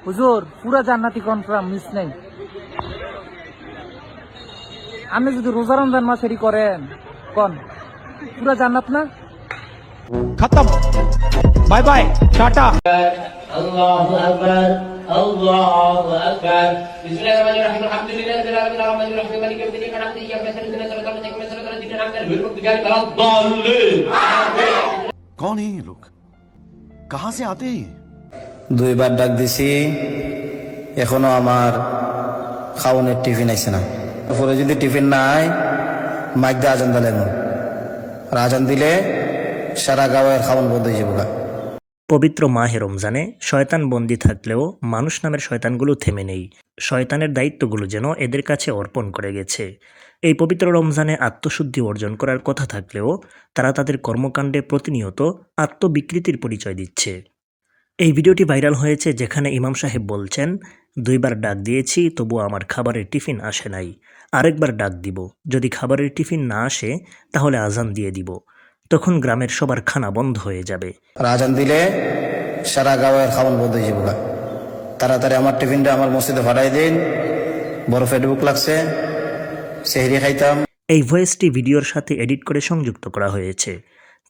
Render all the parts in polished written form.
হুজুর পুরা জান্নাতি কনফার্ম মিস নেই। আপনি যদি রোজা রমজান মাস এটি করেন কোন পুরা জান্নাত না? खत्म बाय बाय टाटा الله أكبر الله أكبر بسم الله الرحمن الرحيم الحمد لله رب العالمين الرحمن الرحيم مالك يوم الدين نعبد وإياك نستعين اهدنا الصراط المستقيم صراط الذين أنعمت عليهم غير المغضوب عليهم ولا الضالين कौन है ये लोग कहां से आते हैं ये? দুইবার ডাক দিছি, এখনো আমার খাওয়ানোর টিফিন আইছে না। পরে যদি টিফিন না আয়, মাইক দিয়ে আজান দিলে আর আজান দিলে সারা গাঁয়ের খাওয়ান বন্ধ হয়ে যাবে। পবিত্র মাহে রমজানে শয়তান বন্দী থাকলেও মানুষ নামের শয়তানগুলো থেমে নেই। শয়তানের দায়িত্বগুলো যেন এদের কাছে অর্পণ করে গেছে। এই পবিত্র রমজানে আত্মশুদ্ধি অর্জন করার কথা থাকলেও তারা তাদের কর্মকাণ্ডে প্রতিনিয়ত আত্মবিকৃতির পরিচয় দিচ্ছে। এই ভিডিওটি ভাইরাল হয়েছে যেখানে ইমাম সাহেব বলছেন, 2 বার ডাক দিয়েছি তবু আমার খাবারের টিফিন আসে নাই, আরেকবার ডাক দিব, যদি খাবারের টিফিন না আসে তাহলে আজান দিয়ে দিব, তখন গ্রামের সবার খানা বন্ধ হয়ে যাবে। আর আজান দিলে সারা গাঁয়ের খাওয়ান বন্ধ হয়ে যাবে। তাড়াতাড়ি আমার টিফিনটা আমার মসজিদে ভাড়াই দিন, বড় ফেসবুক লাগছে, সেহরি খাইতাম। এই ভয়েসটি ভিডিওর সাথে এডিট করে সংযুক্ত করা হয়েছে,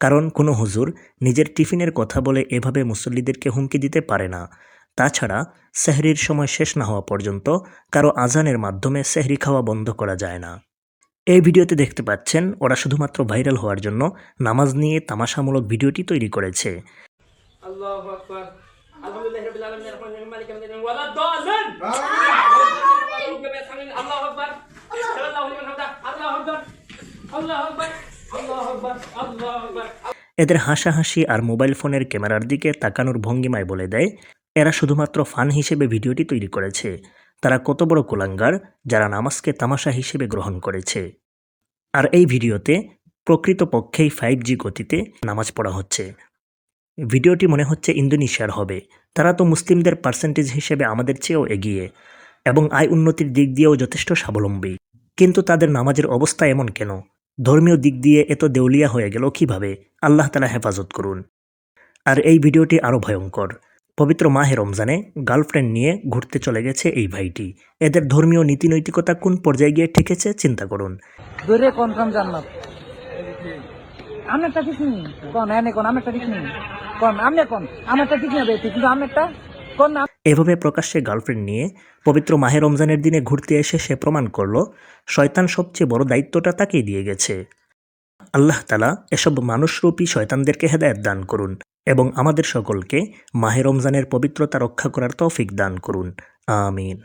কারণ কোনো হুজুর নিজের টিফিনের কথা বলে এভাবে মুসল্লিদেরকে হুমকি দিতে পারে না। তাছাড়া সেহরির সময় শেষ না হওয়া পর্যন্ত কারো আজানের মাধ্যমে সেহরি খাওয়া বন্ধ করা যায় না। এই ভিডিওতে দেখতে পাচ্ছেন ওরা শুধুমাত্র ভাইরাল হওয়ার জন্য নামাজ নিয়ে তামাশামূলক ভিডিওটি তৈরি করেছে। الله أكبر الحمد لله رب العالمين الرحمن الرحيم مالك يوم الدين ولا الضالين الله أكبر الله لمن حمده الله أكبر الله أكبر الله أكبر الله أكبر এদের হাসাহাসি আর মোবাইল ফোনের ক্যামেরার দিকে তাকানোর ভঙ্গিমায় বলে দেয় এরা শুধুমাত্র ফান হিসেবে ভিডিওটি তৈরি করেছে। তারা কত বড় কুলাঙ্গার যারা নামাজকে তামাশা হিসেবে গ্রহণ করেছে। আর এই ভিডিওতে প্রকৃতপক্ষেই 5G গতিতে নামাজ পড়া হচ্ছে। ভিডিওটি মনে হচ্ছে ইন্দোনেশিয়ার হবে। তারা তো মুসলিমদের পার্সেন্টেজ হিসেবে আমাদের চেয়েও এগিয়ে এবং আয় উন্নতির দিক দিয়েও যথেষ্ট স্বাবলম্বী, কিন্তু তাদের নামাজের অবস্থা এমন কেন? ধর্মীয় দিক দিয়ে এত দেউলিয়া হয়ে গেল কিভাবে? আল্লাহ তাআলা হেফাজত করুন। আর এই ভিডিওটি আরও ভয়ঙ্কর। পবিত্র মাহে রমজানে গার্লফ্রেন্ড নিয়ে ঘুরতে চলে গেছে এই ভাইটি। এদের ধর্মীয় নীতিনৈতিকতা কোন পর্যায়ে গিয়ে ঠেকেছে চিন্তা করুন। দূরে কনফার্ম জান্নাত। আমি একটা ঠিক নেই কোন এনে কোন আমি একটা ঠিক নেই কোন আমি কোন আমার একটা ঠিক নেই কিন্তু আমি একটা কোন না। এভাবে প্রকাশ্যে গার্লফ্রেন্ড নিয়ে পবিত্র মাহে রমজানের দিনে ঘুরতে এসে সে প্রমাণ করল শয়তান সবচেয়ে বড় দায়িত্বটা তাকেই দিয়ে গেছে। আল্লাহ তাআলা এসব মানুষরূপী শয়তানদেরকে হেদায়েত দান করুন এবং আমাদের সকলকে মাহে রমজানের পবিত্রতা রক্ষা করার তৌফিক দান করুন। আমিন।